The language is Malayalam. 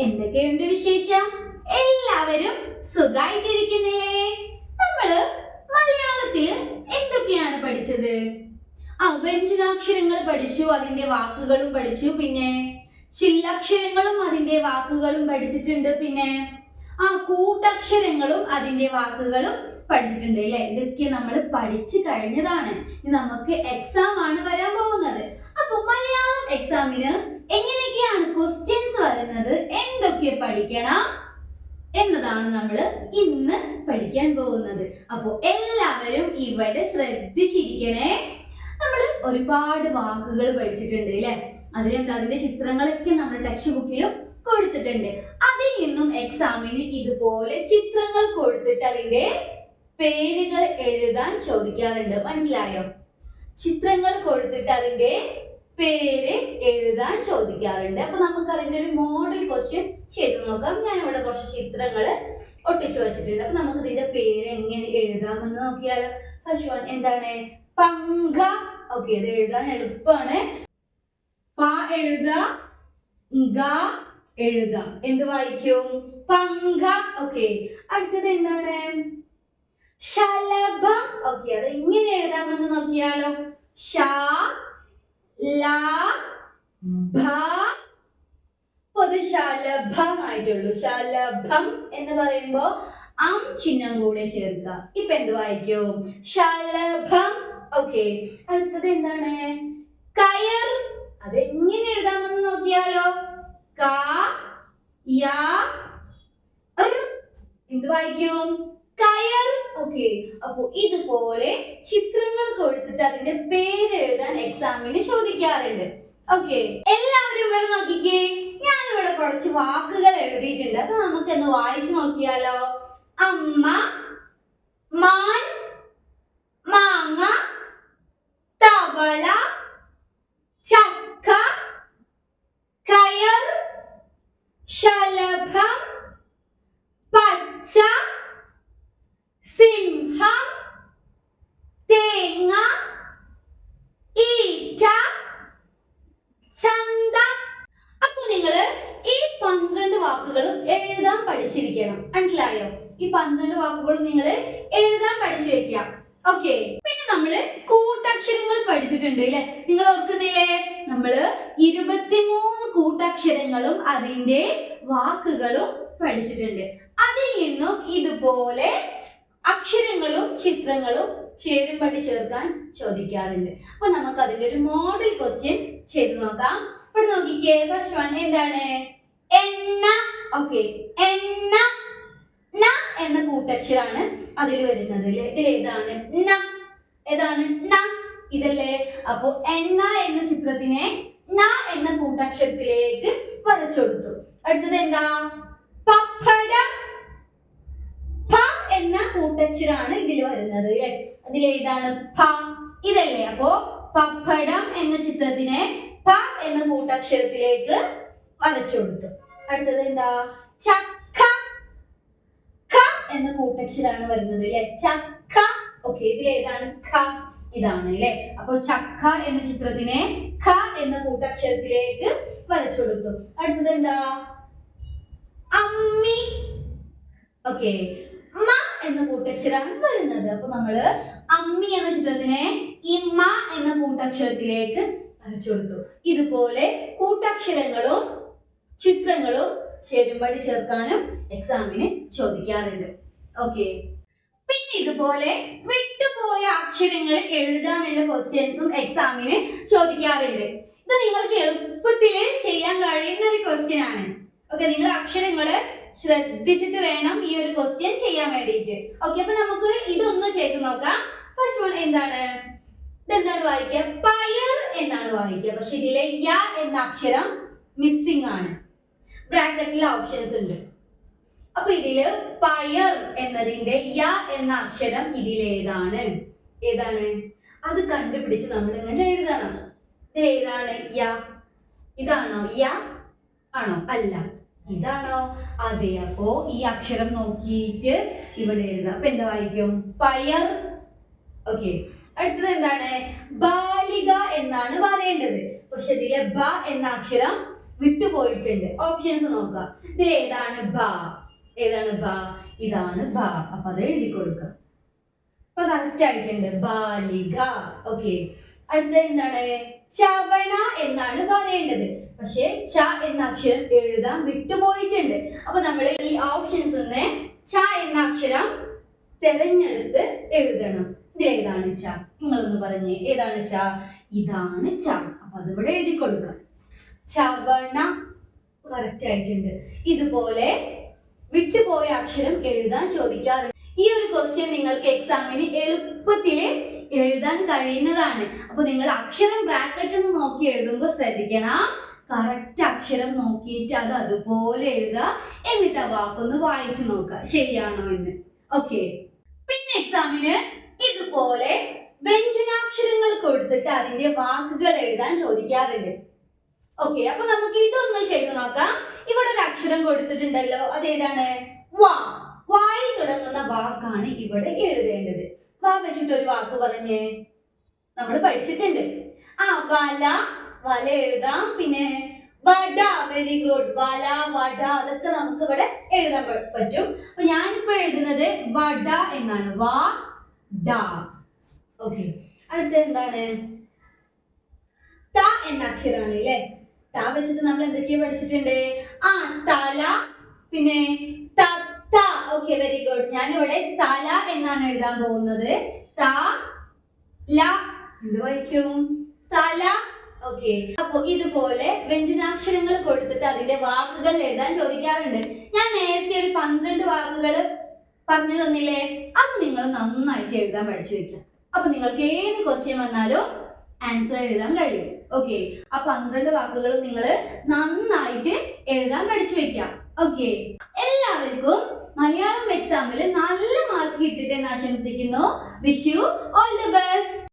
എന്തൊക്കെയുണ്ട് വിശേഷം? എല്ലാവരും സുഖായിട്ടിരിക്കുന്നില്ലേ? നമ്മള് മലയാളത്തിൽ എന്തൊക്കെയാണ് പഠിച്ചത്? വ്യഞ്ജനാക്ഷരങ്ങൾ പഠിച്ചു, അതിന്റെ വാക്കുകളും പഠിച്ചു. പിന്നെ ചില്ലക്ഷരങ്ങളും അതിന്റെ വാക്കുകളും പഠിച്ചിട്ടുണ്ട്. പിന്നെ കൂട്ടക്ഷരങ്ങളും അതിന്റെ വാക്കുകളും പഠിച്ചിട്ടുണ്ട് അല്ലെ? ഇതൊക്കെ നമ്മൾ പഠിച്ചു കഴിഞ്ഞതാണ്. ഇനി നമുക്ക് എക്സാം ആണ് വരാൻ പോകുന്നത്. അപ്പൊ മലയാളം എക്സാമിന് എങ്ങനെയൊക്കെയാണ് ക്വസ്റ്റ്യൻസ് വരുന്നത്, എന്തൊക്കെ പഠിക്കണം എന്നതാണ് നമ്മൾ ഇന്ന് പഠിക്കാൻ പോകുന്നത്. അപ്പൊ എല്ലാവരും ഇവിടെ ശ്രദ്ധിച്ചിരിക്കണേ. നമ്മൾ ഒരുപാട് വാക്കുകൾ പഠിച്ചിട്ടുണ്ട് അല്ലെ? അതിന്റെ ചിത്രങ്ങളൊക്കെ നമ്മുടെ ടെക്സ്റ്റ് ബുക്കിലും കൊടുത്തിട്ടുണ്ട്. അതിൽ നിന്നും എക്സാമിന് ഇതുപോലെ ചിത്രങ്ങൾ കൊടുത്തിട്ട് അതിന്റെ പേരുകൾ എഴുതാൻ ചോദിക്കാറുണ്ട്. മനസ്സിലായോ? ചിത്രങ്ങൾ കൊടുത്തിട്ട് അതിന്റെ പേര് എഴുതാൻ ചോദിക്കാറുണ്ട്. അപ്പൊ നമുക്ക് അതിന്റെ ഒരു മോഡൽ ക്വസ്റ്റ്യൻ ചെയ്ത് നോക്കാം. ഞാൻ ഇവിടെ കുറച്ച് ചിത്രങ്ങൾ ഒട്ടിച്ചു വെച്ചിട്ടുണ്ട്. അപ്പൊ നമുക്ക് ഇതിന്റെ പേര് എങ്ങനെ എഴുതാമെന്ന് നോക്കിയാലോ. ഫസ്റ്റ് വൺ എന്താണ്? പങ്ക. ഓക്കെ, ഇത് എഴുതാൻ എളുപ്പമാണ്. പ എഴുതാ, ഗ എഴുതാ. എന്ത് വായിക്കും? പങ്ക. ഓക്കെ, അടുത്തത് എന്താണ്? ശലഭം. ഓക്കെ, അത് എങ്ങനെ എഴുതാമെന്ന് നോക്കിയാലോ. ഷ ല ഭ. ശലഭം ആയിട്ടുള്ളൂ. ശലഭം എന്ന് പറയുമ്പോ ചിഹ്നം കൂടെ ചേർക്കുക. ഇപ്പൊ എന്ത് വായിക്കും? ശലഭം. ഓക്കെ, അടുത്തത് എന്താണ്? കയർ. അതെങ്ങനെ എഴുതാമെന്ന് നോക്കിയാലോ. ക യ ർ. എന്ത് വായിക്കും? കയർ. ഓക്കെ, അപ്പൊ ഇതുപോലെ ചിത്രങ്ങൾ കൊടുത്തിട്ട് അതിന്റെ പേര് എഴുതാൻ എക്സാമിന് ചോദിക്കാറുണ്ട്. ഓക്കെ, എല്ലാവരും ഇവിടെ നോക്കിക്കേ. ഞാനിവിടെ കുറച്ച് വാക്കുകൾ എഴുതിയിട്ടുണ്ട്. അപ്പൊ നമുക്ക് ഒന്ന് വായിച്ചു നോക്കിയാലോ. അമ്മ, മാൻ, മാങ്ങ, തവള, ചക്ക, കയർ, ശലഭം, പച്ച, സിംഹം, തേങ്ങ, ഈറ്റ, ചന്ത. അപ്പൊ നിങ്ങള് ഈ 12 വാക്കുകളും എഴുതാൻ പഠിച്ചിരിക്കണം. മനസ്സിലായോ? ഈ 12 വാക്കുകളും നിങ്ങൾ എഴുതാൻ പഠിച്ചു വെക്കുക. ഓക്കെ, പിന്നെ നമ്മള് കൂട്ടക്ഷരങ്ങൾ പഠിച്ചിട്ടുണ്ട് അല്ലെ? നിങ്ങൾ ഓർക്കുന്നില്ലേ? നമ്മള് 23 കൂട്ടക്ഷരങ്ങളും അതിന്റെ വാക്കുകളും പഠിച്ചിട്ടുണ്ട്. അതിൽ നിന്നും ഇതുപോലെ അക്ഷരങ്ങളും ചിത്രങ്ങളും ചേരുംപടി ചേർക്കാൻ ചോദിക്കാറുണ്ട്. അപ്പൊ നമുക്ക് അതിന്റെ ഒരു മോഡൽ ക്വസ്റ്റ്യൻ ചെയ്ത് നോക്കാം. ഇവിടെ നോക്കിക്കേ. ഫസ്റ്റ് വൺ എന്താണ്? എണ്ണ. ഓക്കെ, എണ്ണ. ന എന്ന കൂട്ടക്ഷരാണ് അതിൽ വരുന്നത്. ഇതിലേതാണ്? ന. ഏതാണ്? ന. ഇതല്ലേ? അപ്പൊ എണ്ണ എന്ന ചിത്രത്തിനെ ന എന്ന കൂട്ടക്ഷരത്തിലേക്ക് വരച്ചെടുത്തു. അടുത്തത് എന്താ? പപ്പടം. പ എന്ന കൂട്ടക്ഷരാണ് ഇതിൽ വരുന്നത് അല്ലെ? അതിലേതാണ്? പ. ഇതല്ലേ? അപ്പോ പപ്പടം എന്ന ചിത്രത്തിനെ പ എന്ന കൂട്ടക്ഷരത്തിലേക്ക് വരച്ചെടുത്തു. അടുത്തത് എന്താ? ചക്ക. ക എന്ന കൂട്ടക്ഷരാണ് വരുന്നത് അല്ലെ? ചക്ക. ഓക്കെ, ഇതിലേതാണ്? ഖ. ഇതാണ് അല്ലെ? അപ്പൊ ചക്ക എന്ന ചിത്രത്തിനെ ഖ എന്ന കൂട്ടക്ഷരത്തിലേക്ക് വരച്ചെടുത്തു. അടുത്തത് എന്താ? അമ്മി. ഓക്കെ, മ എന്ന കൂട്ടക്ഷരാണ് വരുന്നത്. അപ്പൊ നമ്മള് അമ്മി എന്ന ചിത്രത്തിനെ ഈ മ എന്ന കൂട്ടക്ഷരത്തിലേക്ക് വരച്ചെടുത്തു. ഇതുപോലെ കൂട്ടക്ഷരങ്ങളും ചിത്രങ്ങളും ചേരുംപടി ചേർക്കാനും എക്സാമിന് ചോദിക്കാറുണ്ട്. ഓക്കെ, പിന്നെ ഇതുപോലെ വിട്ടുപോയ അക്ഷരങ്ങൾ എഴുതാനുള്ള ക്വസ്റ്റ്യൻസും എക്സാമിന് ചോദിക്കാറുണ്ട്. ഇത് നിങ്ങൾക്ക് എളുപ്പത്തിൽ ചെയ്യാൻ കഴിയുന്ന ഒരു ക്വസ്റ്റ്യൻ ആണ്. ഓക്കെ, നിങ്ങൾ അക്ഷരങ്ങള് ശ്രദ്ധിച്ചിട്ട് വേണം ഈ ഒരു ക്വസ്റ്റ്യൻ ചെയ്യാൻ വേണ്ടിയിട്ട്. ഓക്കെ, അപ്പൊ നമുക്ക് ഇതൊന്ന് ചെയ്ത് നോക്കാം. ഫസ്റ്റ് വൺ എന്താണ്? ഇതെന്താണ് വായിക്കുക? പയർ എന്നാണ് വായിക്കുക. പക്ഷെ ഇതിലെ യ എന്ന അക്ഷരം മിസ്സിംഗ് ആണ്. ബ്രാക്കറ്റിലെ ഓപ്ഷൻസ് ഉണ്ട്. അപ്പൊ ഇതില് പയർ എന്നതിന്റെ യ എന്ന അക്ഷരം ഇതിലേതാണ്? ഏതാണ്? അത് കണ്ടുപിടിച്ച് നമ്മൾ ഇങ്ങോട്ട് എഴുതണം. ഇതിലേതാണ് യ? ഇതാണോ യ? ആണോ? അല്ല. ഇതാണോ? അതെ. അപ്പോ ഈ അക്ഷരം നോക്കിയിട്ട് ഇവിടെ എഴുതാം. അപ്പൊ എന്താ വായിക്കും? പയർ. ഓക്കെ, അടുത്തത് എന്താണ്? ബാലിക എന്നാണ് പറയേണ്ടത്. പക്ഷെ ഇതിലെ ബ എന്ന അക്ഷരം വിട്ടുപോയിട്ടുണ്ട്. ഓപ്ഷൻസ് നോക്കുക. ഇതിൽ ഏതാണ് ബ? ഏതാണ് ബ? ഇതാണ് ബ. അപ്പൊ അത് എഴുതി കൊടുക്കുക. അപ്പൊ കറക്റ്റ് ആയിട്ടുണ്ട്. ബാലിക. ഓക്കെ. അടുത്ത എന്താണ്? ചവണ എന്നാണ് പറയേണ്ടത്. പക്ഷെ ച എന്ന അക്ഷരം എഴുതാൻ വിട്ടുപോയിട്ടുണ്ട്. അപ്പൊ നമ്മൾ ഈ ഓപ്ഷൻസ് നിന്ന് ച എന്ന അക്ഷരം തെരഞ്ഞെടുത്ത് എഴുതണം. ഇത് ഏതാണ് ച? നിങ്ങളൊന്ന് പറഞ്ഞേ, ഏതാണ് ച? ഇതാണ് ച. അപ്പൊ അതിവിടെ എഴുതി കൊടുക്കാം. ചവണ കറക്റ്റ് ആയിട്ടുണ്ട്. ഇതുപോലെ വിട്ടുപോയ അക്ഷരം എഴുതാൻ ചോദിക്കാറുണ്ട്. ഈ ഒരു ക്വസ്റ്റ്യൻ നിങ്ങൾക്ക് എക്സാമിന് എളുപ്പത്തില് എഴുതാൻ കഴിയുന്നതാണ്. അപ്പൊ നിങ്ങൾ അക്ഷരം ബ്രാക്കറ്റ് നോക്കി എഴുതുമ്പോൾ ശ്രദ്ധിക്കണം. കറക്റ്റ് അക്ഷരം നോക്കിയിട്ട് അത് അതുപോലെ എഴുതുക. എന്നിട്ട് ആ വാക്കൊന്ന് വായിച്ചു നോക്കുക ശരിയാണോ എന്ന്. ഓക്കെ. പിന്നെ എക്സാമിന് ഇതുപോലെ വ്യഞ്ജനാക്ഷരങ്ങൾ കൊടുത്തിട്ട് അതിന്റെ വാക്കുകൾ എഴുതാൻ ചോദിക്കാറുണ്ട്. ഓക്കെ. അപ്പൊ നമുക്ക് ഇതൊന്ന് ചെയ്ത് നോക്കാം. ഇവിടെ ഒരു അക്ഷരം കൊടുത്തിട്ടുണ്ടല്ലോ, അതേതാണ്? വാ. വായിൽ തുടങ്ങുന്ന വാക്കാണ് ഇവിടെ എഴുതേണ്ടത്. വാ വെച്ചിട്ട് ഒരു വാക്ക് പറഞ്ഞേ. നമ്മൾ പഠിച്ചിട്ടുണ്ട്. വല. വല എഴുതാം. പിന്നെ വട. Very good. വല, വട അതൊക്കെ നമുക്ക് ഇവിടെ എഴുതാൻ പറ്റും. അപ്പൊ ഞാനിപ്പോ എഴുതുന്നത് വട എന്നാണ്. വാ ഡ. ഓക്കെ. അടുത്ത എന്താണ്? ത എന്ന അക്ഷരമാണ് അല്ലേ? ത വെച്ചിട്ട് നമ്മൾ എന്തൊക്കെയാ പഠിച്ചിട്ടുണ്ട്? തല, പിന്നെ തത്ത. Okay, very good. ഞാനിവിടെ തല എന്നാണ് എഴുതാൻ പോകുന്നത്. ത ല. എന്ത് വായിക്കും? തല. ഓക്കെ. അപ്പൊ ഇതുപോലെ വ്യഞ്ജനാക്ഷരങ്ങൾ കൊടുത്തിട്ട് അതിന്റെ വാക്കുകൾ എഴുതാൻ ചോദിക്കാറുണ്ട്. ഞാൻ നേരത്തെ ഒരു 12 വാക്കുകൾ പറഞ്ഞു തന്നില്ലേ? അത് നിങ്ങൾ നന്നായിട്ട് എഴുതാൻ പഠിച്ചു വെക്കാം. അപ്പൊ നിങ്ങൾക്ക് ഏത് ക്വസ്റ്റ്യൻ വന്നാലും ആൻസർ എഴുതാൻ കഴിയും. ഓക്കെ. ആ 12 വാക്കുകളും നിങ്ങൾ നന്നായിട്ട് എഴുതാൻ പഠിച്ചു വെക്കാം. ഓക്കെ. എല്ലാവർക്കും മലയാളം എക്സാമിൽ നല്ല മാർക്ക് കിട്ടട്ടെ എന്ന് ആശംസിക്കുന്നു. Wish you all the best.